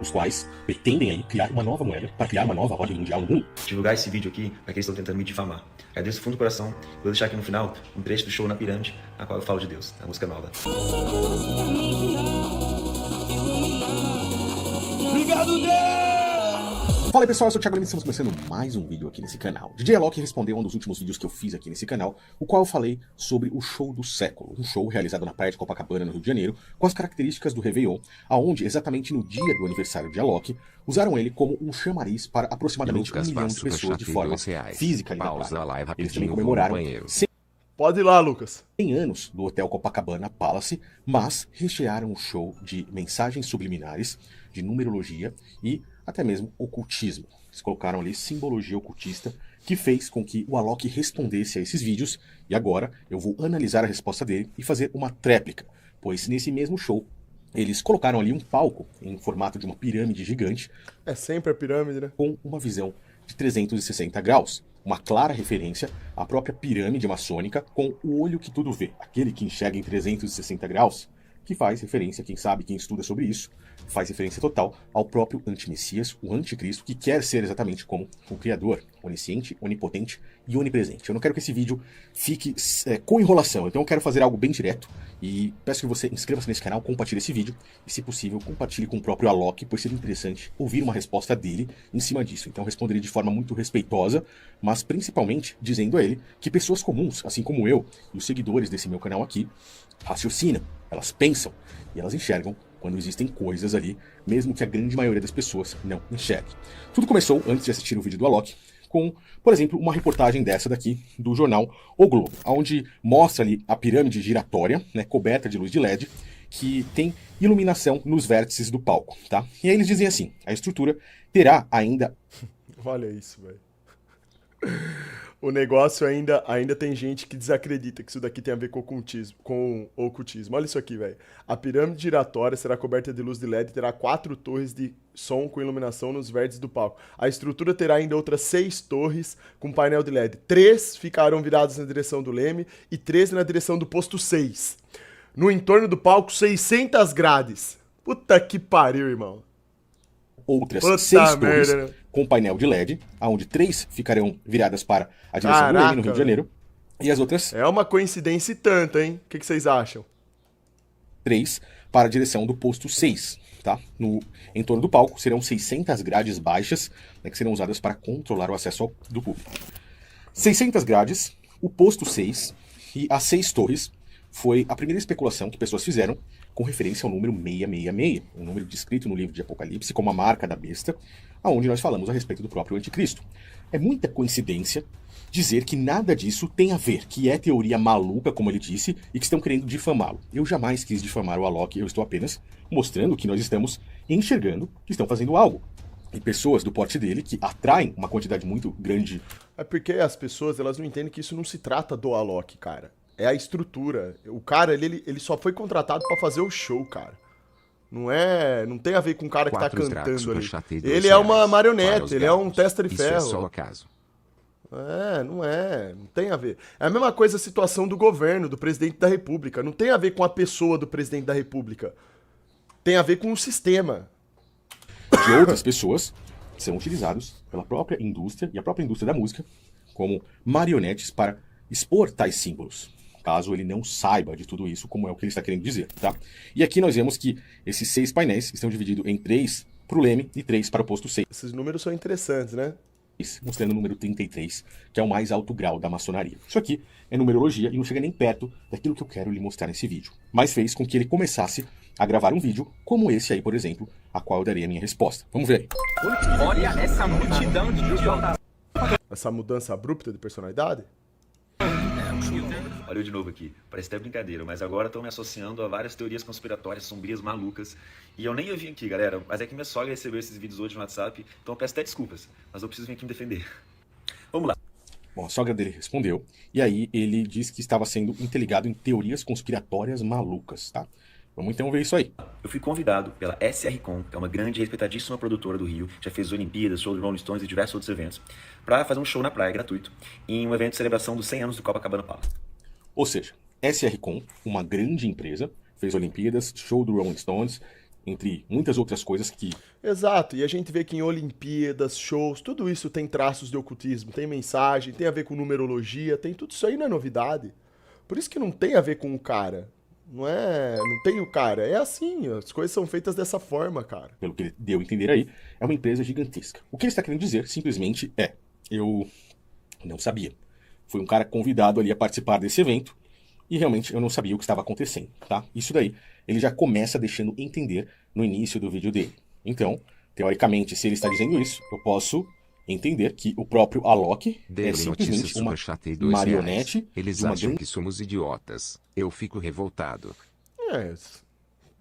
os quais pretendem aí criar uma nova moeda para criar uma nova ordem mundial no mundo. Divulgar esse vídeo aqui para que eles estão tentando me difamar. Agradeço do fundo do coração. Vou deixar aqui no final um trecho do show na Pirâmide, na qual eu falo de Deus, a música nova. Obrigado, Deus! Fala aí, pessoal, eu sou o Thiago Lima e estamos começando mais um vídeo aqui nesse canal. DJ Alok respondeu um dos últimos vídeos que eu fiz aqui nesse canal, o qual eu falei sobre o show do século, um show realizado na praia de Copacabana, no Rio de Janeiro, com as características do Réveillon, aonde, exatamente no dia do aniversário de Alok, usaram ele como um chamariz para aproximadamente 1 milhão de pessoas de forma física ali na praia. Eles também comemoraram 100 Pode ir lá, Lucas. anos do Hotel Copacabana Palace, mas rechearam o show de mensagens subliminares, de numerologia e até mesmo ocultismo. Eles colocaram ali simbologia ocultista, que fez com que o Alok respondesse a esses vídeos, e agora eu vou analisar a resposta dele e fazer uma tréplica, pois nesse mesmo show eles colocaram ali um palco em formato de uma pirâmide gigante. É sempre a pirâmide, né? Com uma visão de 360 graus. Uma clara referência à própria pirâmide maçônica com o olho que tudo vê, aquele que enxerga em 360 graus, que faz referência, quem sabe, quem estuda sobre isso, faz referência total ao próprio antimessias, o anticristo, que quer ser exatamente como o Criador, onisciente, onipotente e onipresente. Eu não quero que esse vídeo fique com enrolação, então eu quero fazer algo bem direto e peço que você inscreva-se nesse canal, compartilhe esse vídeo e, se possível, compartilhe com o próprio Alok, pois seria interessante ouvir uma resposta dele em cima disso. Então eu responderia de forma muito respeitosa, mas principalmente dizendo a ele que pessoas comuns, assim como eu e os seguidores desse meu canal aqui, raciocinam, elas pensam e elas enxergam quando existem coisas ali, mesmo que a grande maioria das pessoas não enxergue. Tudo começou, antes de assistir o vídeo do Alok, com, por exemplo, uma reportagem dessa daqui, do jornal O Globo, onde mostra ali a pirâmide giratória, né, coberta de luz de LED, que tem iluminação nos vértices do palco, tá? E aí eles dizem assim, a estrutura terá ainda... Olha isso, velho. O negócio ainda tem gente que desacredita que isso daqui tem a ver com ocultismo. Olha isso aqui, velho. A pirâmide giratória será coberta de luz de LED e terá 4 torres de som com iluminação nos vértices do palco. A estrutura terá ainda outras 6 torres com painel de LED. 3 ficarão viradas na direção do leme e 3 na direção do posto 6. No entorno do palco, 600 grades. Puta que pariu, irmão. Outras Puta 6 merda, torres né? com painel de LED, onde 3 ficarão viradas para a direção do Caraca, leme, no Rio de Janeiro, e as outras É uma coincidência e tanto, hein? O que vocês acham? 3 para a direção do posto 6. Tá? No entorno do palco serão 600 grades baixas, né, que serão usadas para controlar o acesso do público. 600 grades, o posto 6 e as 6 torres foi a primeira especulação que pessoas fizeram com referência ao número 666, um número descrito no livro de Apocalipse como a marca da besta, onde nós falamos a respeito do próprio anticristo. É muita coincidência dizer que nada disso tem a ver, que é teoria maluca, como ele disse, e que estão querendo difamá-lo. Eu jamais quis difamar o Alok, eu estou apenas mostrando que nós estamos enxergando que estão fazendo algo. E pessoas do porte dele, que atraem uma quantidade muito grande... É porque as pessoas, elas não entendem que isso não se trata do Alok, cara. É a estrutura. O cara, ele só foi contratado pra fazer o show, cara. Não tem a ver com o cara que tá cantando ali. Ele é uma marionete, ele é um testa de ferro. Isso é só acaso. Não tem a ver. É a mesma coisa a situação do governo, do presidente da república. Não tem a ver com a pessoa do presidente da república. Tem a ver com o sistema. De outras pessoas são utilizados pela própria indústria e a própria indústria da música como marionetes para expor tais símbolos, caso ele não saiba de tudo isso, como é o que ele está querendo dizer, tá? E aqui nós vemos que esses 6 painéis estão divididos em 3 para o leme e 3 para o posto 6. Esses números são interessantes, né? Mostrando o número 33, que é o mais alto grau da maçonaria. Isso aqui é numerologia e não chega nem perto daquilo que eu quero lhe mostrar nesse vídeo. Mas fez com que ele começasse a gravar um vídeo como esse aí, por exemplo, a qual eu darei a minha resposta. Vamos ver aí. Olha essa multidão de idiotas. Essa mudança abrupta de personalidade? Olha eu de novo aqui, parece até brincadeira, mas agora estão me associando a várias teorias conspiratórias, sombrias, malucas. E eu nem ia vir aqui, galera, mas é que minha sogra recebeu esses vídeos hoje no WhatsApp, então eu peço até desculpas, mas eu preciso vir aqui me defender. Vamos lá. Bom, a sogra dele respondeu, e aí ele disse que estava sendo interligado em teorias conspiratórias malucas, tá? Vamos então ver isso aí. Eu fui convidado pela SRCom, que é uma grande e respeitadíssima produtora do Rio, já fez Olimpíadas, show de Rolling Stones e diversos outros eventos, para fazer um show na praia gratuito, em um evento de celebração dos 100 anos do Copacabana Palace. Ou seja, SRCom, uma grande empresa, fez Olimpíadas, show do Rolling Stones, entre muitas outras coisas que Exato, e a gente vê que em Olimpíadas, shows, tudo isso tem traços de ocultismo, tem mensagem, tem a ver com numerologia, tem tudo isso aí, não é novidade. Por isso que não tem a ver com o cara. Não tem o cara, é assim, as coisas são feitas dessa forma, cara. pelo que ele deu a entender aí, é uma empresa gigantesca. O que ele está querendo dizer, simplesmente, eu não sabia. Fui um cara convidado ali a participar desse evento e realmente eu não sabia o que estava acontecendo, tá? Isso daí, ele já começa deixando entender no início do vídeo dele. Então, teoricamente, se ele está dizendo isso, eu posso entender que o próprio Alok é Daily simplesmente Notícias uma Superchat e R$ 2. marionete Eles de uma acham grande que somos idiotas. Eu fico revoltado. É,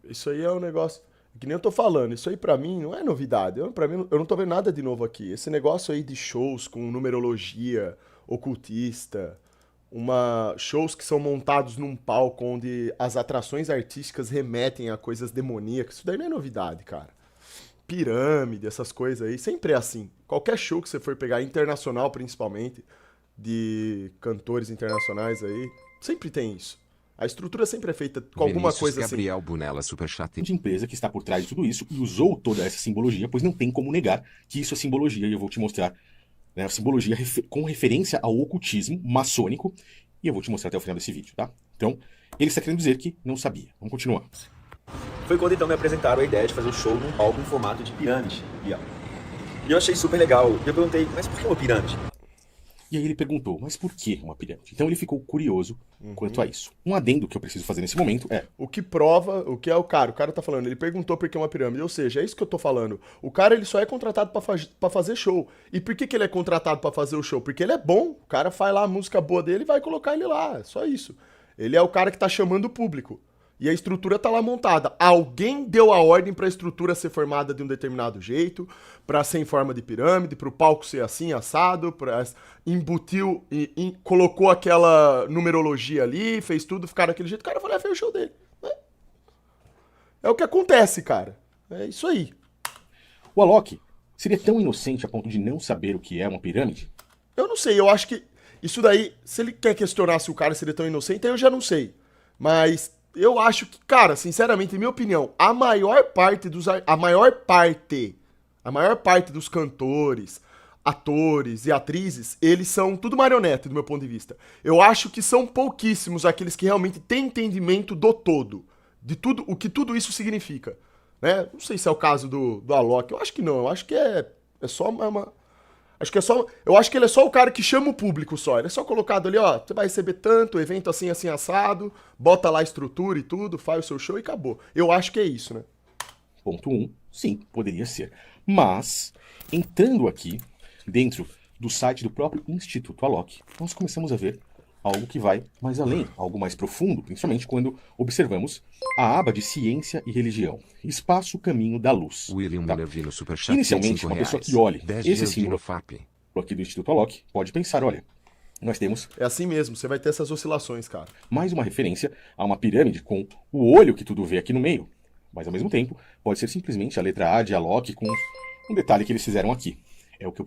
isso aí é um negócio, que nem eu tô falando, isso aí pra mim não é novidade, pra mim eu não tô vendo nada de novo aqui. Esse negócio aí de shows com numerologia, ocultista, shows que são montados num palco onde as atrações artísticas remetem a coisas demoníacas, isso daí não é novidade, cara. Pirâmide, essas coisas aí, sempre é assim. Qualquer show que você for pegar, internacional principalmente, de cantores internacionais aí, sempre tem isso. A estrutura sempre é feita com alguma Vinícius coisa assim. Gabriel Bunella Superchat. de empresa que está por trás de tudo isso e usou toda essa simbologia, pois não tem como negar que isso é simbologia, e eu vou te mostrar, né, a simbologia com referência ao ocultismo maçônico, e eu vou te mostrar até o final desse vídeo, tá? Então, ele está querendo dizer que não sabia. Vamos continuar. Foi quando então me apresentaram a ideia de fazer um show num palco em formato de pirâmide, Bial. E eu achei super legal. E eu perguntei, mas por que uma pirâmide? E aí ele perguntou, mas por que uma pirâmide? Então ele ficou curioso quanto a isso. Um adendo que eu preciso fazer nesse momento é: O que prova, o que é o cara tá falando, ele perguntou por que uma pirâmide, ou seja, é isso que eu tô falando. O cara, ele só é contratado pra fazer show. E por que ele é contratado pra fazer o show? Porque ele é bom, o cara faz lá a música boa dele e vai colocar ele lá, é só isso. Ele é o cara que tá chamando o público. E a estrutura tá lá montada. Alguém deu a ordem pra estrutura ser formada de um determinado jeito, pra ser em forma de pirâmide, pro palco ser assim, assado, embutiu e colocou aquela numerologia ali, fez tudo, ficar daquele jeito, o cara foi lá e fez o show dele. É o que acontece, cara. É isso aí. o Alok seria tão inocente a ponto de não saber o que é uma pirâmide? Eu não sei, eu acho que isso daí, se ele quer questionar se o cara seria tão inocente, aí eu já não sei. Mas eu acho que, cara, sinceramente, em minha opinião, a maior parte dos cantores, atores e atrizes, eles são tudo marionete do meu ponto de vista. Eu acho que são pouquíssimos aqueles que realmente têm entendimento do todo, de tudo, o que tudo isso significa, né? Não sei se é o caso do Alok, eu acho que não, eu acho que é só eu acho que ele é só o cara que chama o público só. Ele é só colocado ali, ó, você vai receber tanto, evento assim, assim, assado, bota lá a estrutura e tudo, faz o seu show e acabou. Eu acho que é isso, né? Ponto 1, sim, poderia ser. Mas, entrando aqui, dentro do site do próprio Instituto Alok, nós começamos a ver algo que vai mais além, algo mais profundo, principalmente quando observamos a aba de ciência e religião. Espaço Caminho da Luz. William Tá? Minervino Superchat. Inicialmente, uma pessoa que olhe 10 esse dias símbolo FAP. aqui do Instituto Alok pode pensar, olha, nós temos É assim mesmo, você vai ter essas oscilações, cara. mais uma referência a uma pirâmide com o olho que tudo vê aqui no meio. Mas, ao mesmo tempo, pode ser simplesmente a letra A de Alok com um detalhe que eles fizeram aqui. É o que eu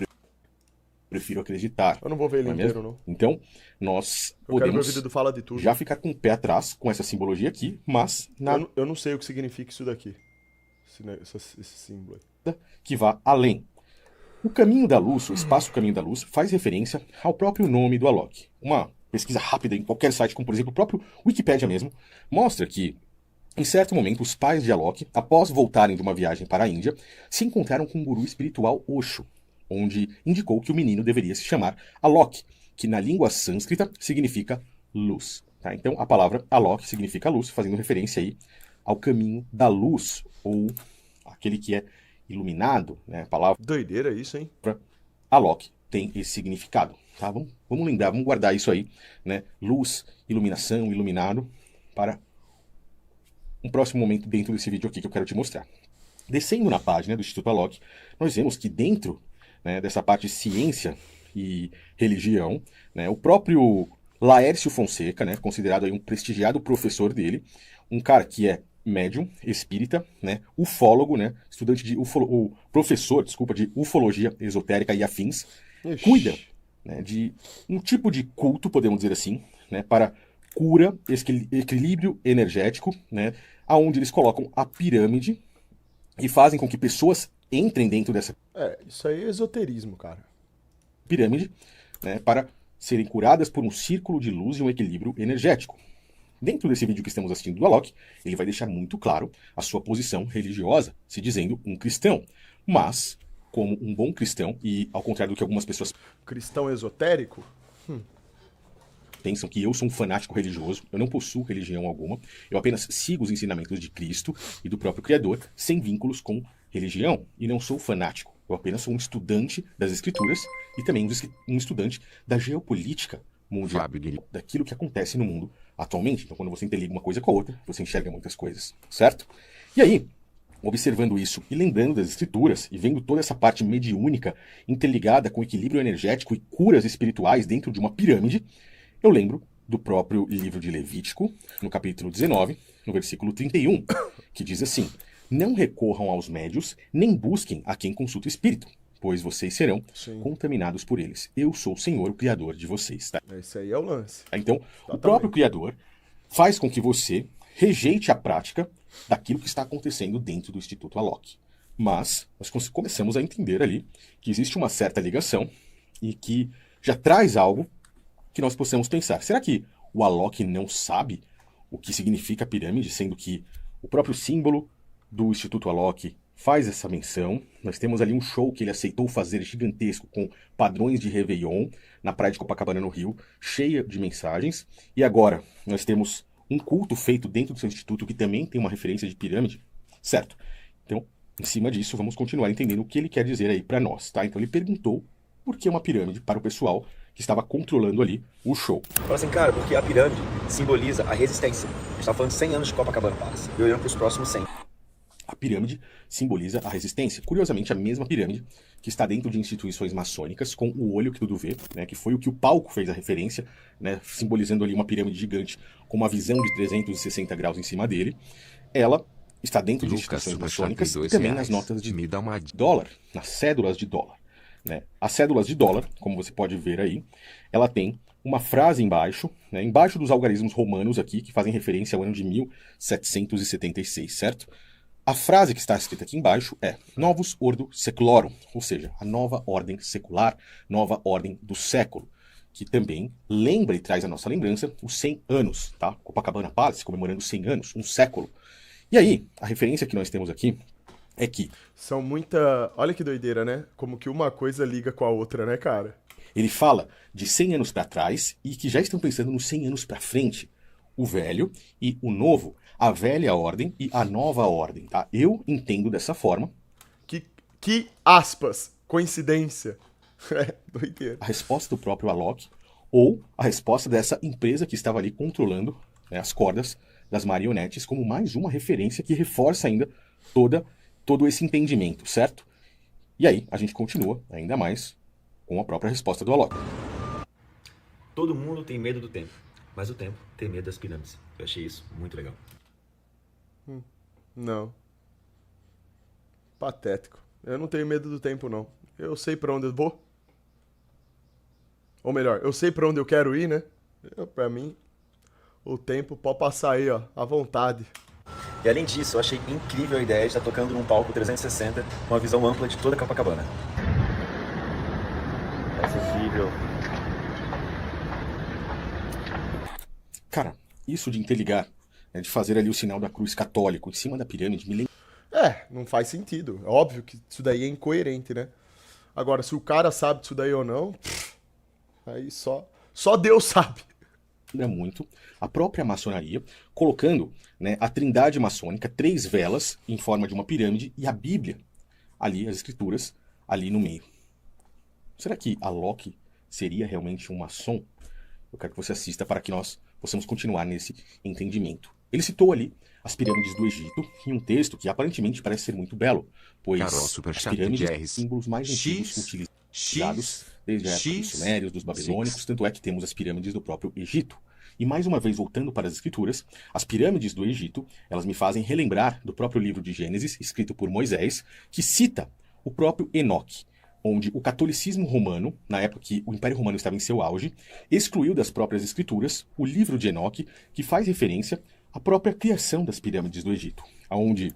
prefiro acreditar. Eu não vou ver ele Não é inteiro, mesmo? não. Então, nós Eu quero ver o podemos vídeo do Fala de Tudo. já ficar com o pé atrás com essa simbologia aqui, mas nada Eu não sei o que significa isso daqui. Esse símbolo aí. que vá além. O Caminho da Luz, o Espaço Caminho da Luz, faz referência ao próprio nome do Alok. Uma pesquisa rápida em qualquer site, como por exemplo o próprio Wikipedia mesmo, mostra que, em certo momento, os pais de Alok, após voltarem de uma viagem para a Índia, se encontraram com um guru espiritual Osho, onde indicou que o menino deveria se chamar Alok, que na língua sânscrita significa luz. Tá? Então a palavra Alok significa luz, fazendo referência aí ao caminho da luz, ou aquele que é iluminado, né? A palavra Doideira isso, hein? Alok tem esse significado. Tá? Vamos lembrar, vamos guardar isso aí, né? Luz, iluminação, iluminado, para um próximo momento dentro desse vídeo aqui que eu quero te mostrar. Descendo na página do Instituto Alok, nós vemos que dentro, né, dessa parte de ciência e religião, né, o próprio Laércio Fonseca, né, considerado aí um prestigiado professor dele, um cara que é médium, espírita, né, ufólogo, né, estudante de professor, desculpa, de ufologia esotérica e afins, Ixi. cuida, né, de um tipo de culto, podemos dizer assim, né, para cura, equilíbrio energético, né, aonde eles colocam a pirâmide e fazem com que pessoas entrem dentro dessa Isso aí é esoterismo, cara. pirâmide, né, para serem curadas por um círculo de luz e um equilíbrio energético. Dentro desse vídeo que estamos assistindo do Alok, ele vai deixar muito claro a sua posição religiosa, se dizendo um cristão. Mas, como um bom cristão, e ao contrário do que algumas pessoas Cristão esotérico? pensam que eu sou um fanático religioso, eu não possuo religião alguma, eu apenas sigo os ensinamentos de Cristo e do próprio Criador, sem vínculos com religião, e não sou fanático. Eu apenas sou um estudante das Escrituras e também um estudante da geopolítica mundial, Fábio Guilherme. daquilo que acontece no mundo atualmente. Então, quando você interliga uma coisa com a outra, você enxerga muitas coisas, certo? E aí, observando isso e lembrando das Escrituras e vendo toda essa parte mediúnica interligada com equilíbrio energético e curas espirituais dentro de uma pirâmide, eu lembro do próprio livro de Levítico, no capítulo 19, no versículo 31, que diz assim: não recorram aos médios, nem busquem a quem consulta o espírito, pois vocês serão Sim. contaminados por eles. Eu sou o Senhor, o Criador de vocês. Tá? Esse aí é o lance. Então, o próprio Criador faz com que você rejeite a prática daquilo que está acontecendo dentro do Instituto Alok. Mas nós começamos a entender ali que existe uma certa ligação e que já traz algo que nós possamos pensar. Será que o Alok não sabe o que significa a pirâmide, sendo que o próprio símbolo do Instituto Alok faz essa menção? Nós temos ali um show que ele aceitou fazer gigantesco com padrões de Réveillon na praia de Copacabana, no Rio, cheia de mensagens. E agora nós temos um culto feito dentro do seu instituto que também tem uma referência de pirâmide, certo? Então, em cima disso, vamos continuar entendendo o que ele quer dizer aí para nós, tá? Então ele perguntou por que uma pirâmide para o pessoal que estava controlando ali o show. Fala assim, cara, porque a pirâmide simboliza a resistência. A gente tá falando de 100 anos de Copacabana Palace. E olhando para os próximos 100. A pirâmide simboliza a resistência. Curiosamente, a mesma pirâmide que está dentro de instituições maçônicas, com o olho que tudo vê, né, que foi o que o palco fez a referência, né, simbolizando ali uma pirâmide gigante com uma visão de 360 graus em cima dele. Ela está dentro de Lucas, instituições superchat maçônicas e R$2. também nas notas de Me dá uma dólar, nas cédulas de dólar. Né? As cédulas de dólar, como você pode ver aí, ela tem uma frase embaixo, né, embaixo dos algarismos romanos aqui, que fazem referência ao ano de 1776, certo? A frase que está escrita aqui embaixo é Novus Ordo Seclorum, ou seja, a nova ordem secular, nova ordem do século, que também lembra e traz à nossa lembrança os 100 anos, tá? Copacabana Palace comemorando 100 anos, um século. E aí, a referência que nós temos aqui é que São muita... Olha que doideira, né? Como que uma coisa liga com a outra, né, cara? ele fala de 100 anos para trás e que já estão pensando nos 100 anos para frente. O velho e o novo, a velha ordem e a nova ordem, tá? Eu entendo dessa forma. Que aspas, coincidência. É, doideira. A resposta do próprio Alok ou a resposta dessa empresa que estava ali controlando, né, as cordas das marionetes, como mais uma referência que reforça ainda todo esse entendimento, certo? E aí a gente continua ainda mais com a própria resposta do Alok. Todo mundo tem medo do tempo, mas o tempo tem medo das pirâmides. Eu achei isso muito legal. Não. Patético. Eu não tenho medo do tempo, não. Eu sei pra onde eu vou. Ou melhor, eu sei pra onde eu quero ir, né? Pra mim, o tempo pode passar aí, ó, à vontade. E além disso, eu achei incrível a ideia de estar tocando num palco 360 com uma visão ampla de toda Copacabana. Acessível. Cara, isso de interligar, né, de fazer ali o sinal da cruz católico em cima da pirâmide, me lembra Não faz sentido. É óbvio que isso daí é incoerente, né? Agora, se o cara sabe disso daí ou não, aí só Deus sabe. muito a própria maçonaria, colocando, né, a trindade maçônica, 3 velas em forma de uma pirâmide e a Bíblia, ali, as escrituras, ali no meio. Será que Alok seria realmente um maçom? Eu quero que você assista para que nós possamos continuar nesse entendimento. Ele citou ali as pirâmides do Egito em um texto que aparentemente parece ser muito belo, pois Carol, as superchat pirâmides de são os símbolos mais antigos utilizados desde a época dos sumérios, dos babilônicos, tanto é que temos as pirâmides do próprio Egito. E mais uma vez, voltando para as escrituras, as pirâmides do Egito, elas me fazem relembrar do próprio livro de Gênesis, escrito por Moisés, que cita o próprio Enoque, onde o catolicismo romano, na época que o Império Romano estava em seu auge, excluiu das próprias escrituras o livro de Enoque, que faz referência à própria criação das pirâmides do Egito, onde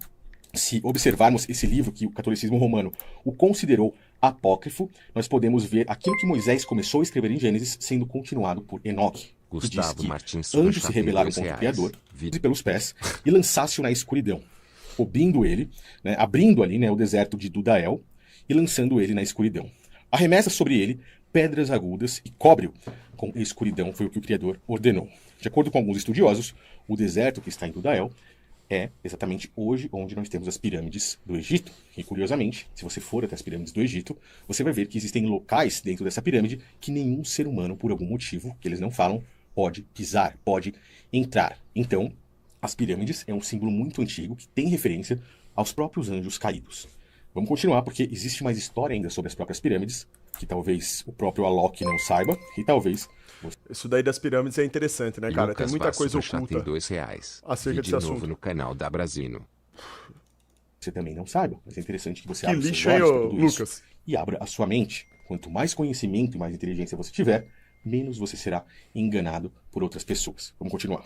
se observarmos esse livro que o catolicismo romano o considerou apócrifo, nós podemos ver aquilo que Moisés começou a escrever em Gênesis sendo continuado por Enoque, que diz Gustavo que Martins anjos se Superchat em rebelaram R$ contra o 2. Criador, Vídeo. pelos pés, e lançasse-o na escuridão, cobrindo ele, né, abrindo ali, né, o deserto de Dudael e lançando ele na escuridão. Arremessa sobre ele pedras agudas e cobre-o com escuridão, foi o que o Criador ordenou. De acordo com alguns estudiosos, o deserto que está em Dudael é exatamente hoje onde nós temos as pirâmides do Egito. E curiosamente, se você for até as pirâmides do Egito, você vai ver que existem locais dentro dessa pirâmide que nenhum ser humano, por algum motivo, que eles não falam, pode pisar, pode entrar. Então, as pirâmides é um símbolo muito antigo que tem referência aos próprios anjos caídos. Vamos continuar, porque existe mais história ainda sobre as próprias pirâmides, que talvez o próprio Alok não saiba, e talvez... Isso daí das pirâmides é interessante, né, cara? Tem Lucas muita Vaz coisa Superchat em oculta R$ 2. acerca desse Vídeo novo assunto. no canal da Brasino. Você também não saiba, mas é interessante que você Que abra seus lixo, hein, olhos ô, para tudo isso Lucas? e abra a sua mente. Quanto mais conhecimento e mais inteligência você tiver, menos você será enganado por outras pessoas. Vamos continuar.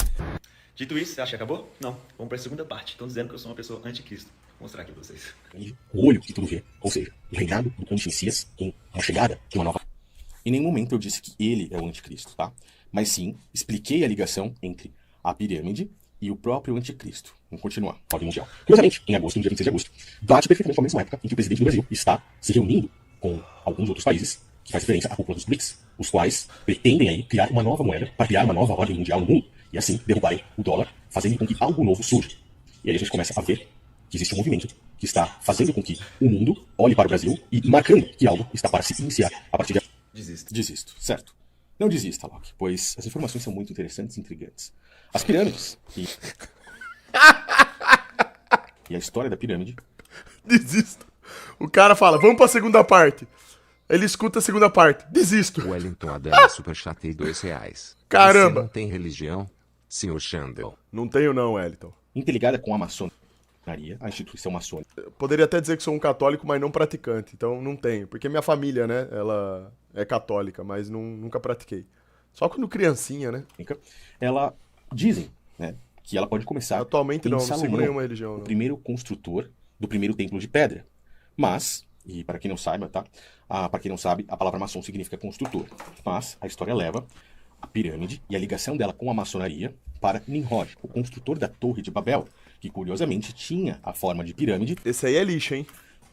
Dito isso, você acha que acabou? Não. Vamos para a segunda parte. Estão dizendo que eu sou uma pessoa anticristo. Vou mostrar aqui para vocês. O olho que tudo vê, ou seja, o reinado do anti-messias em uma chegada de uma nova... Em nenhum momento eu disse que ele é o anticristo, tá? Mas sim, expliquei a ligação entre a pirâmide e o próprio anticristo. Vamos continuar. Ordem mundial. Curiosamente, em agosto, no dia 26 de agosto, bate perfeitamente com a mesma época em que o presidente do Brasil está se reunindo com alguns outros países, que faz referência à cúpula dos BRICS, os quais pretendem aí criar uma nova moeda para criar uma nova ordem mundial no mundo e assim derrubarem o dólar, fazendo com que algo novo surja. E aí a gente começa a ver que existe um movimento que está fazendo com que o mundo olhe para o Brasil e marcando que algo está para se iniciar a partir de... Desisto, certo. Não desista, Loki, pois as informações são muito interessantes e intrigantes. As pirâmides e a história da pirâmide... Desisto. O cara fala, vamos pra segunda parte. Ele escuta a segunda parte. Desisto. Wellington Adama Superchat em R$ 2. Caramba. Você não tem religião, senhor Chandel? Não tenho não, Wellington. interligada com a maçonaria, a instituição maçônica. Eu poderia até dizer que sou um católico, mas não praticante. Então não tenho. Porque minha família, né, ela é católica, mas nunca pratiquei. Só quando criancinha, né? Ela, dizem, né, que ela pode começar Atualmente em não sigo Salomão, nenhuma religião. o Não. primeiro construtor do primeiro templo de pedra. Mas, e para quem não saiba, tá? Para quem não sabe, a palavra maçom significa construtor. Mas a história leva a pirâmide e a ligação dela com a maçonaria para Nimrod, o construtor da Torre de Babel, que curiosamente tinha a forma de pirâmide, Esse aí é lixo, hein?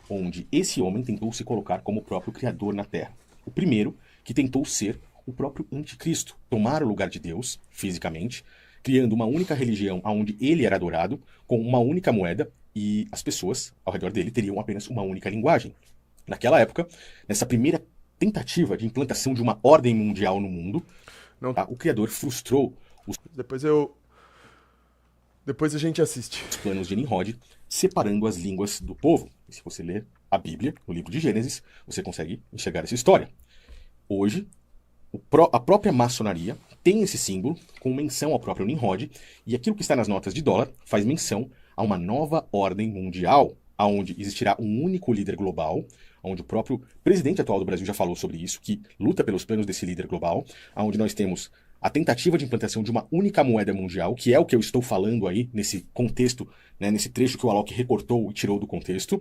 onde esse homem tentou se colocar como o próprio criador na Terra. O primeiro que tentou ser o próprio anticristo, tomar o lugar de Deus, fisicamente, criando uma única religião onde ele era adorado, com uma única moeda, e as pessoas ao redor dele teriam apenas uma única linguagem. Naquela época, nessa primeira tentativa de implantação de uma ordem mundial no mundo, Não. o Criador frustrou os Depois a gente assiste. planos de Nimrod, separando as línguas do povo. E se você ler a Bíblia, no livro de Gênesis, você consegue enxergar essa história. Hoje, a própria maçonaria tem esse símbolo com menção ao próprio Nimrod, e aquilo que está nas notas de dólar faz menção a uma nova ordem mundial, onde existirá um único líder global, onde o próprio presidente atual do Brasil já falou sobre isso, que luta pelos planos desse líder global, onde nós temos a tentativa de implantação de uma única moeda mundial, que é o que eu estou falando aí nesse contexto, né, nesse trecho que o Alok recortou e tirou do contexto,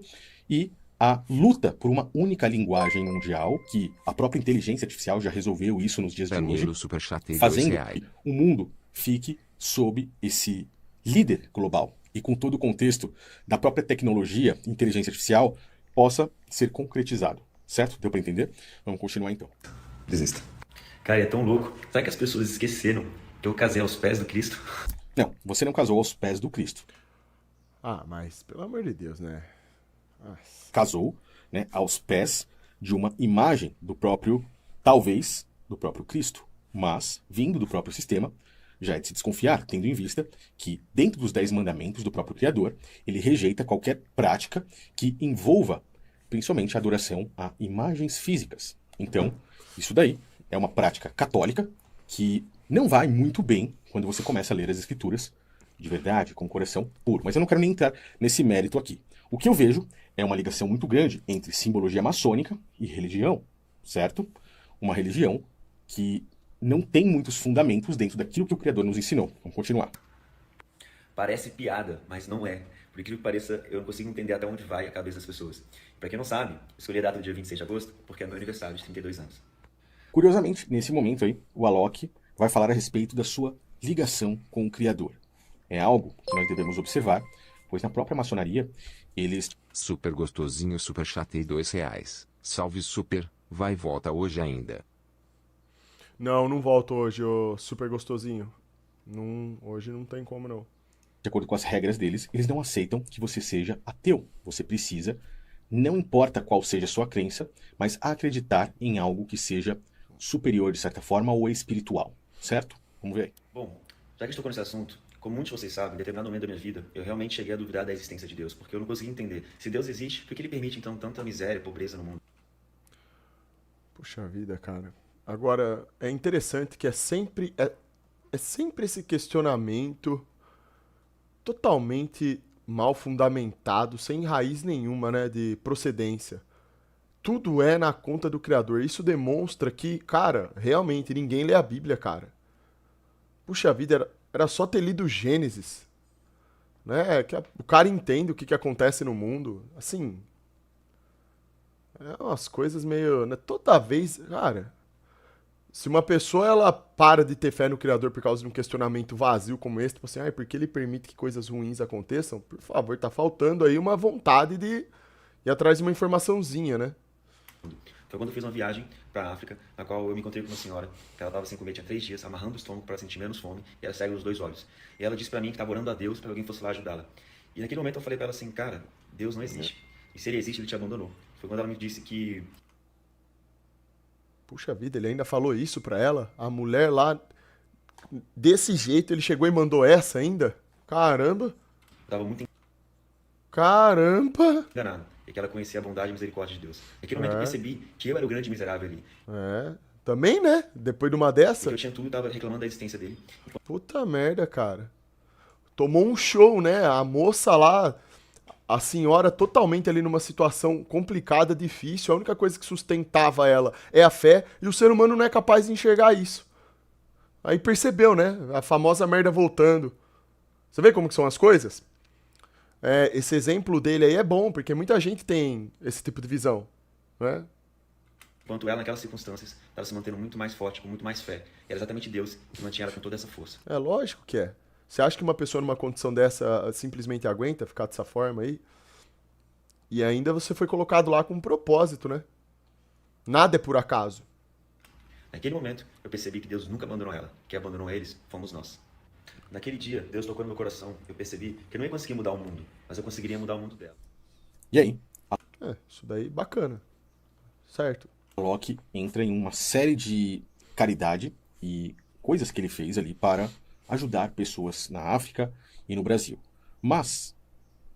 e a luta por uma única linguagem mundial, que a própria inteligência artificial já resolveu isso nos dias de Danilo hoje, Superchat em fazendo R$ 2. que o mundo fique sob esse líder global. E com todo o contexto da própria tecnologia, inteligência artificial, possa ser concretizado. Certo? Deu para entender? Vamos continuar então. Desista. Cara, é tão louco. Será que as pessoas esqueceram que eu casei aos pés do Cristo? Não, você não casou aos pés do Cristo. Ah, mas pelo amor de Deus, né? Casou, né, aos pés de uma imagem do próprio, talvez, do próprio Cristo. Mas, vindo do próprio sistema, já é de se desconfiar, tendo em vista que, dentro dos 10 mandamentos do próprio Criador, ele rejeita qualquer prática que envolva, principalmente, a adoração a imagens físicas. Então, isso daí é uma prática católica que não vai muito bem quando você começa a ler as escrituras de verdade, com o coração puro. Mas eu não quero nem entrar nesse mérito aqui. O que eu vejo é uma ligação muito grande entre simbologia maçônica e religião, certo? Uma religião que não tem muitos fundamentos dentro daquilo que o Criador nos ensinou. Vamos continuar. Parece piada, mas não é. Porque Por incrível que pareça, eu não consigo entender até onde vai a cabeça das pessoas. Pra quem não sabe, eu escolhi a data do dia 26 de agosto porque é meu aniversário de 32 anos. Curiosamente, nesse momento aí, o Alok vai falar a respeito da sua ligação com o Criador. É algo que nós devemos observar, pois na própria maçonaria, eles... Super gostosinho, super chatei R$2. Salve super, vai e volta hoje ainda. Não volto hoje, ô super gostosinho. Não, hoje não tem como não. De acordo com as regras deles, eles não aceitam que você seja ateu. Você precisa, não importa qual seja a sua crença, mas acreditar em algo que seja superior, de certa forma, ou espiritual. Certo? Vamos ver aí. Bom, já que estou nesse assunto, como muitos de vocês sabem, em determinado momento da minha vida, eu realmente cheguei a duvidar da existência de Deus, porque eu não conseguia entender. Se Deus existe, por que ele permite então tanta miséria e pobreza no mundo? Puxa vida, cara. Agora, é interessante que é sempre esse questionamento totalmente mal fundamentado, sem raiz nenhuma, né, de procedência. Tudo é na conta do Criador. Isso demonstra que, cara, realmente ninguém lê a Bíblia, cara. Puxa vida, era só ter lido Gênesis, né? Que o cara entende o que acontece no mundo. Assim, é umas coisas meio, né? Toda vez, cara, se uma pessoa ela para de ter fé no Criador por causa de um questionamento vazio como esse, tipo assim, por que ele permite que coisas ruins aconteçam? Por favor, tá faltando aí uma vontade de ir atrás de uma informaçãozinha, né? Foi quando eu fiz uma viagem para a África, na qual eu me encontrei com uma senhora, que ela estava sem comer tinha 3 dias, amarrando o estômago para sentir menos fome, e ela cega nos 2 olhos. E ela disse para mim que estava orando a Deus para que alguém fosse lá ajudá-la. E naquele momento eu falei para ela assim, cara, Deus não existe. E se ele existe, ele te abandonou. Foi quando ela me disse que... Puxa vida, ele ainda falou isso pra ela? A mulher lá, desse jeito, ele chegou e mandou essa ainda? Caramba! estava muito Caramba! enganado, e que ela conhecia a bondade e a misericórdia de Deus. Naquele momento eu percebi que eu era o grande miserável ali. Também, né? Depois de uma dessa? Porque eu tinha tudo e estava reclamando da existência dele. Puta merda, cara. Tomou um show, né? A moça lá, a senhora totalmente ali numa situação complicada, difícil. A única coisa que sustentava ela é a fé e o ser humano não é capaz de enxergar isso. Aí percebeu, né? A famosa merda voltando. Você vê como que são as coisas? Esse exemplo dele aí é bom, porque muita gente tem esse tipo de visão, né? Enquanto ela, naquelas circunstâncias, estava se mantendo muito mais forte, com muito mais fé. E era exatamente Deus que mantinha ela com toda essa força. É lógico que é. Você acha que uma pessoa numa condição dessa simplesmente aguenta ficar dessa forma aí? E ainda você foi colocado lá com um propósito, né? Nada é por acaso. Naquele momento, eu percebi que Deus nunca abandonou ela. Quem abandonou eles fomos nós. Naquele dia, Deus tocou no meu coração. Eu percebi que eu não ia conseguir mudar o mundo, mas eu conseguiria mudar o mundo dela. E aí, Isso daí bacana. Certo. Alok entra em uma série de caridade e coisas que ele fez ali para ajudar pessoas na África e no Brasil. Mas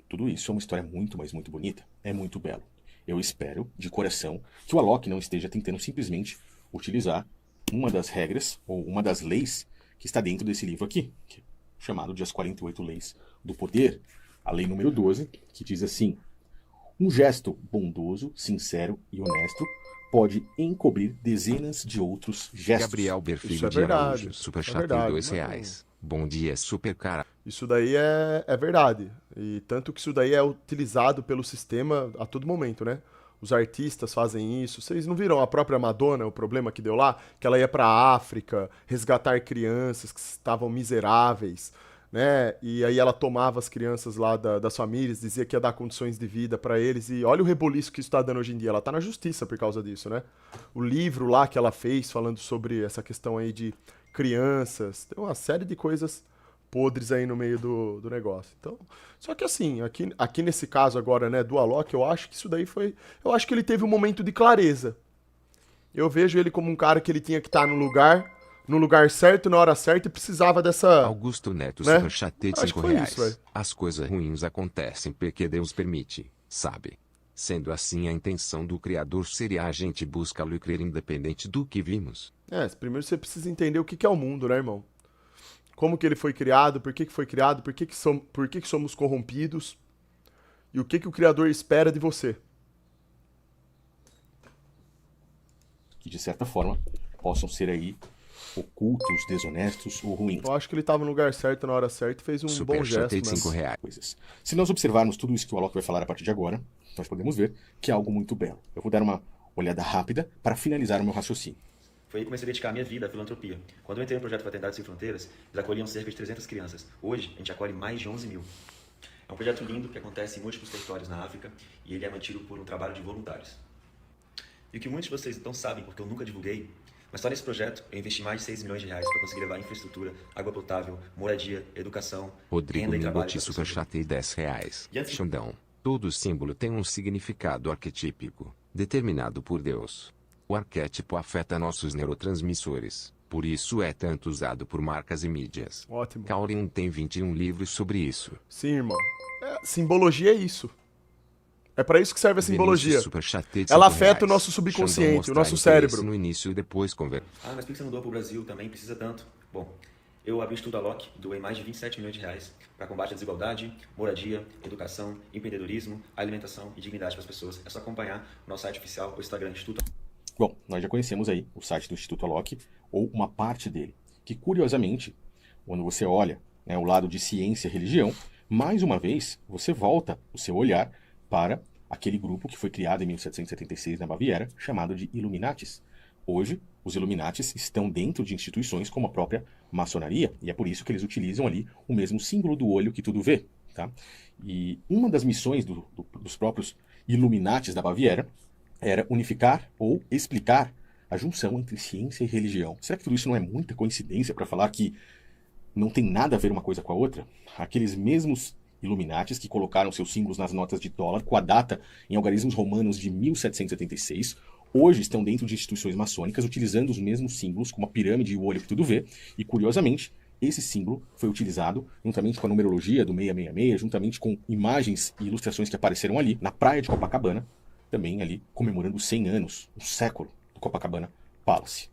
tudo isso é uma história muito, mas muito bonita. É muito belo. Eu espero, de coração, que o Alok não esteja tentando simplesmente utilizar uma das regras ou uma das leis que está dentro desse livro aqui, chamado de As 48 Leis do Poder. A lei número 12, que diz assim: um gesto bondoso, sincero e honesto pode encobrir dezenas de outros gestos. Gabriel Berfilho Isso é de verdade. Araújo, super Isso é chatei verdade, R$2. Bom dia, super cara. Isso daí é verdade. E tanto que isso daí é utilizado pelo sistema a todo momento, né? Os artistas fazem isso. Vocês não viram a própria Madonna, o problema que deu lá? Que ela ia pra África resgatar crianças que estavam miseráveis, né? E aí ela tomava as crianças lá das famílias, dizia que ia dar condições de vida pra eles. E olha o reboliço que isso tá dando hoje em dia. Ela tá na justiça por causa disso, né? O livro lá que ela fez falando sobre essa questão aí de crianças. Tem uma série de coisas podres aí no meio do negócio. Então, só que assim, aqui nesse caso agora, né, do Alok, eu acho que isso daí foi... Eu acho que ele teve um momento de clareza. Eu vejo ele como um cara que ele tinha que estar no lugar certo, na hora certa, e precisava dessa... Augusto Neto, né? super chatei de Acho que R$5. foi isso, velho. As coisas ruins acontecem porque Deus permite, sabe? Sendo assim, a intenção do Criador seria a gente buscar lucro independente do que vimos. Primeiro você precisa entender o que é o mundo, né, irmão? Como que ele foi criado, por que foi criado, por que somos corrompidos e o que o Criador espera de você. Que de certa forma possam ser aí ocultos, desonestos ou ruins. Eu acho que ele tava no lugar certo, na hora certa e fez um bom Superchatei gesto, de mano. R$5. Coisas. Se nós observarmos tudo isso que o Alok vai falar a partir de agora, nós podemos ver que é algo muito belo. Eu vou dar uma olhada rápida para finalizar o meu raciocínio. Foi aí que comecei a dedicar a minha vida à filantropia. Quando eu entrei no projeto Fraternidade Sem Fronteiras, eles acolhiam cerca de 300 crianças. Hoje, a gente acolhe mais de 11 mil. É um projeto lindo que acontece em múltiplos territórios na África e ele é mantido por um trabalho de voluntários. E o que muitos de vocês não sabem, porque eu nunca divulguei, mas só nesse projeto eu investi mais de 6 milhões de reais para conseguir levar infraestrutura, água potável, moradia, educação, Rodrigo renda e trabalho. Minuti superchatei R$10. E antes- Xandão. Todo símbolo tem um significado arquetípico, determinado por Deus. O arquétipo afeta nossos neurotransmissores, por isso é tanto usado por marcas e mídias. Ótimo. Kaurin tem 21 livros sobre isso. Sim, irmão. Simbologia é isso. É pra isso que serve a simbologia. Vinícius superchatei de Ela R$5. afeta o nosso subconsciente, Xandão o mostrar nosso interesse cérebro. no início e depois conversa. Ah, mas por que você mudou para o Brasil também? Precisa tanto. Bom, eu abri o Estudo Alok, doei mais de 27 milhões de reais para combate à desigualdade, moradia, educação, empreendedorismo, alimentação e dignidade para as pessoas. É só acompanhar o nosso site oficial, o Instagram Instituto. Bom, nós já conhecemos aí o site do Instituto Alok, ou uma parte dele, que curiosamente, quando você olha, né, o lado de ciência e religião, mais uma vez você volta o seu olhar para aquele grupo que foi criado em 1776 na Baviera, chamado de Illuminatis. Hoje, os Illuminatis estão dentro de instituições como a própria maçonaria, e é por isso que eles utilizam ali o mesmo símbolo do olho que tudo vê. Tá? E uma das missões dos próprios Illuminatis da Baviera era unificar ou explicar a junção entre ciência e religião. Será que tudo isso não é muita coincidência para falar que não tem nada a ver uma coisa com a outra? Aqueles mesmos Illuminatis que colocaram seus símbolos nas notas de dólar com a data em algarismos romanos de 1776, hoje estão dentro de instituições maçônicas utilizando os mesmos símbolos como a pirâmide e o olho que tudo vê, e curiosamente, esse símbolo foi utilizado juntamente com a numerologia do 666, juntamente com imagens e ilustrações que apareceram ali na praia de Copacabana, também ali comemorando os 100 anos, um século do Copacabana Palace.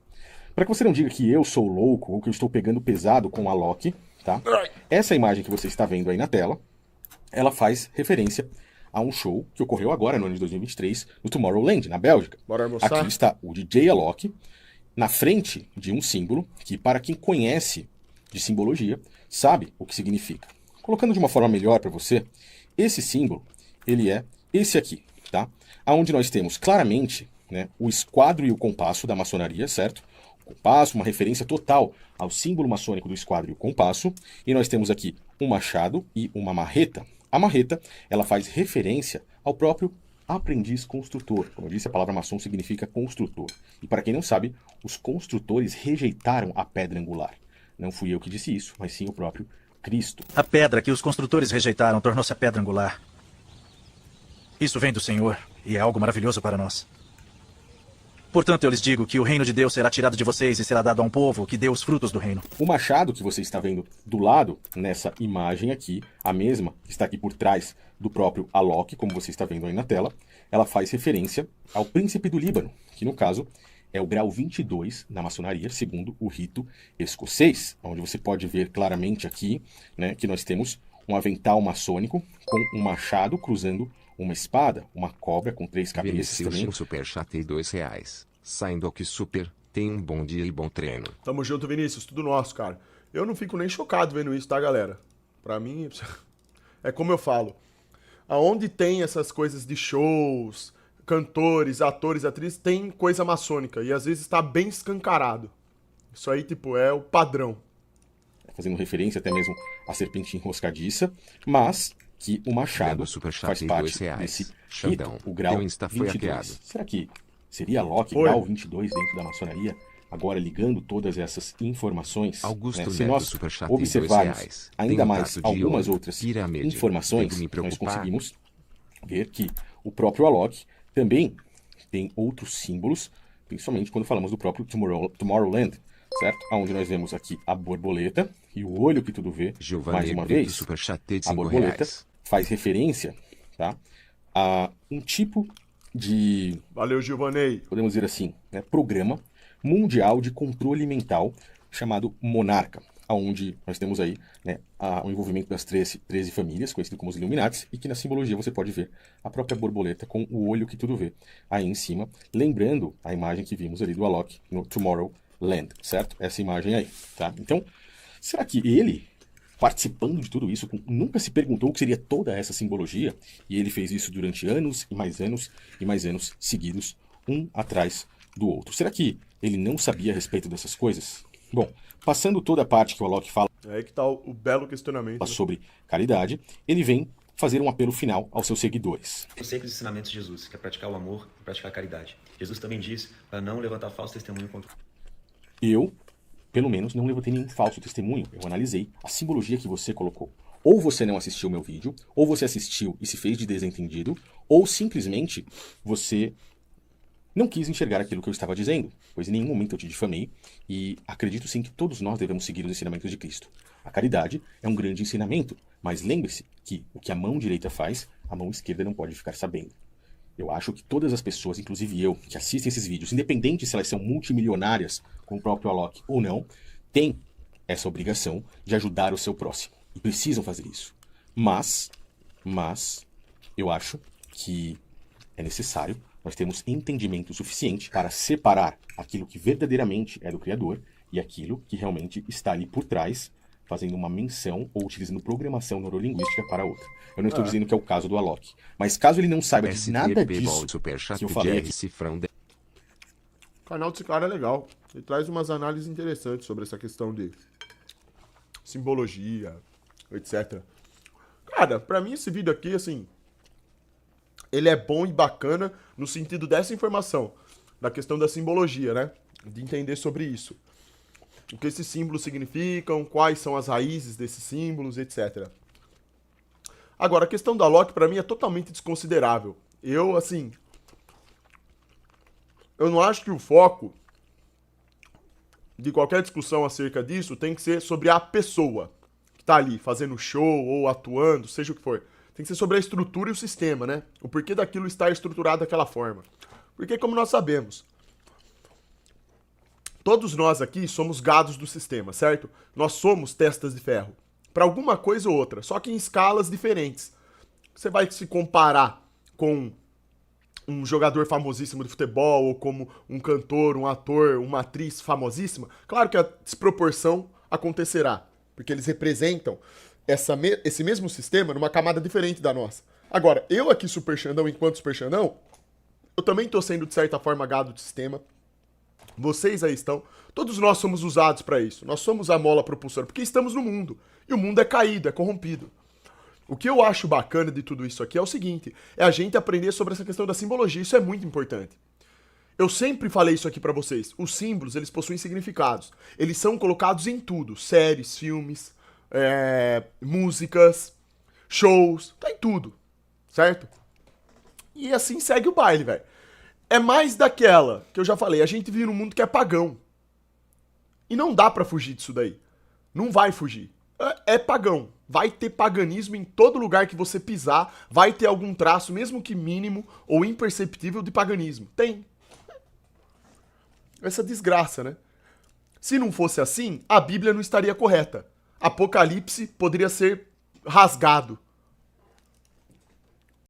Para que você não diga que eu sou louco ou que eu estou pegando pesado com a Alok, tá? Essa imagem que você está vendo aí na tela, ela faz referência a um show que ocorreu agora no ano de 2023 no Tomorrowland, na Bélgica. Bora almoçar? Aqui está o DJ Alok na frente de um símbolo que, para quem conhece de simbologia, sabe o que significa. Colocando de uma forma melhor para você, esse símbolo, ele é esse aqui, tá? Onde nós temos claramente, né, o esquadro e o compasso da maçonaria, certo? O compasso, uma referência total ao símbolo maçônico do esquadro e o compasso. E nós temos aqui um machado e uma marreta. A marreta, ela faz referência ao próprio aprendiz construtor. Como eu disse, a palavra maçom significa construtor. E para quem não sabe, os construtores rejeitaram a pedra angular. Não fui eu que disse isso, mas sim o próprio Cristo. A pedra que os construtores rejeitaram tornou-se a pedra angular. Isso vem do Senhor e é algo maravilhoso para nós. Portanto, eu lhes digo que o reino de Deus será tirado de vocês e será dado a um povo que dê os frutos do reino. O machado que você está vendo do lado, nessa imagem aqui, a mesma que está aqui por trás do próprio Alok, como você está vendo aí na tela, ela faz referência ao príncipe do Líbano, que no caso é o grau 22 na maçonaria, segundo o rito escocês, onde você pode ver claramente aqui, né, que nós temos um avental maçônico com um machado cruzando uma espada, uma cobra com 3 cabeças também. Vinicius superchatei R$2. Saindo aqui super, tenha um bom dia e bom treino. Tamo junto, Vinícius. Tudo nosso, cara. Eu não fico nem chocado vendo isso, tá, galera? Pra mim, é como eu falo. Aonde tem essas coisas de shows, cantores, atores, atrizes, tem coisa maçônica. E às vezes tá bem escancarado. Isso aí, tipo, é o padrão. Fazendo referência até mesmo à serpente enroscadiça, mas que o machado Vendo superchat faz em parte R$2. desse Xandão, rito, o grau teu Insta foi 22. hackeado. Será que seria Alok Foi. grau 22 dentro da maçonaria? Agora ligando todas essas informações, Augusto né? Se Neto nós superchat em observarmos R$2. ainda Tem um mais tato de algumas ouro, outras pirâmide. informações, Devo me nós preocupar? conseguimos ver que o próprio Alok também tem outros símbolos, principalmente quando falamos do próprio Tomorrowland, certo? Onde nós vemos aqui a borboleta e o olho que tudo vê. Giovanni Mais uma Brito vez, superchatei de a borboleta R$5. faz referência, tá, a um tipo de, Valeu, Giovanei. podemos dizer assim, né, programa mundial de controle mental chamado Monarca, onde nós temos aí, né, o envolvimento das 13 famílias, conhecido como os Illuminatis, e que na simbologia você pode ver a própria borboleta com o olho que tudo vê aí em cima, lembrando a imagem que vimos ali do Alok no Tomorrowland. land, certo? Essa imagem aí, tá? Então, será que ele, participando de tudo isso, nunca se perguntou o que seria toda essa simbologia? E ele fez isso durante anos e mais anos e mais anos seguidos, um atrás do outro. Será que ele não sabia a respeito dessas coisas? Bom, passando toda a parte que o Alok fala É aí que tá o belo questionamento. Né? sobre caridade, ele vem fazer um apelo final aos seus seguidores. Eu sei que os ensinamentos de Jesus, que é praticar o amor e praticar a caridade. Jesus também disse para não levantar falso testemunho contra... Eu, pelo menos, não levantei nenhum falso testemunho. Eu analisei a simbologia que você colocou. Ou você não assistiu meu vídeo, ou você assistiu e se fez de desentendido, ou simplesmente você não quis enxergar aquilo que eu estava dizendo, pois em nenhum momento eu te difamei, e acredito sim que todos nós devemos seguir os ensinamentos de Cristo. A caridade é um grande ensinamento, mas lembre-se que o que a mão direita faz, a mão esquerda não pode ficar sabendo. Eu acho que todas as pessoas, inclusive eu, que assistem esses vídeos, independente se elas são multimilionárias, como o próprio Alok ou não, têm essa obrigação de ajudar o seu próximo. E precisam fazer isso. Mas, eu acho que é necessário nós termos entendimento suficiente para separar aquilo que verdadeiramente é do Criador e aquilo que realmente está ali por trás, fazendo uma menção ou utilizando programação neurolinguística para outra. Eu não estou dizendo que é o caso do Alok, mas caso ele não saiba de nada disso que eu falei aqui, O canal desse cara é legal. Ele traz umas análises interessantes sobre essa questão de simbologia, etc. Cara, pra mim esse vídeo aqui, assim, ele é bom e bacana no sentido dessa informação, da questão da simbologia, né? De entender sobre isso. O que esses símbolos significam, quais são as raízes desses símbolos, etc. Agora, a questão da Alok, pra mim, é totalmente desconsiderável. Eu, assim, eu não acho que o foco de qualquer discussão acerca disso tem que ser sobre a pessoa que tá ali fazendo show ou atuando, seja o que for. Tem que ser sobre a estrutura e o sistema, né? O porquê daquilo estar estruturado daquela forma. Porque, como nós sabemos, todos nós aqui somos gados do sistema, certo? Nós somos testas de ferro. Para alguma coisa ou outra, só que em escalas diferentes. Você vai se comparar com um jogador famosíssimo de futebol, ou como um cantor, um ator, uma atriz famosíssima, claro que a desproporção acontecerá, porque eles representam esse mesmo sistema numa camada diferente da nossa. Agora, eu aqui, Super Xandão, enquanto Super Xandão, eu também tô sendo, de certa forma, gado do sistema. Vocês aí estão. Todos nós somos usados para isso. Nós somos a mola propulsora, porque estamos no mundo. E o mundo é caído, é corrompido. O que eu acho bacana de tudo isso aqui é o seguinte, é a gente aprender sobre essa questão da simbologia, isso é muito importante. Eu sempre falei isso aqui pra vocês, os símbolos, eles possuem significados. Eles são colocados em tudo, séries, filmes, músicas, shows, tá em tudo, certo? E assim segue o baile, velho. É mais daquela que eu já falei, a gente vive num mundo que é pagão. E não dá pra fugir disso daí. Não vai fugir. É pagão. Vai ter paganismo em todo lugar que você pisar, vai ter algum traço, mesmo que mínimo ou imperceptível, de paganismo. Tem. Essa desgraça, né? Se não fosse assim, a Bíblia não estaria correta. Apocalipse poderia ser rasgado.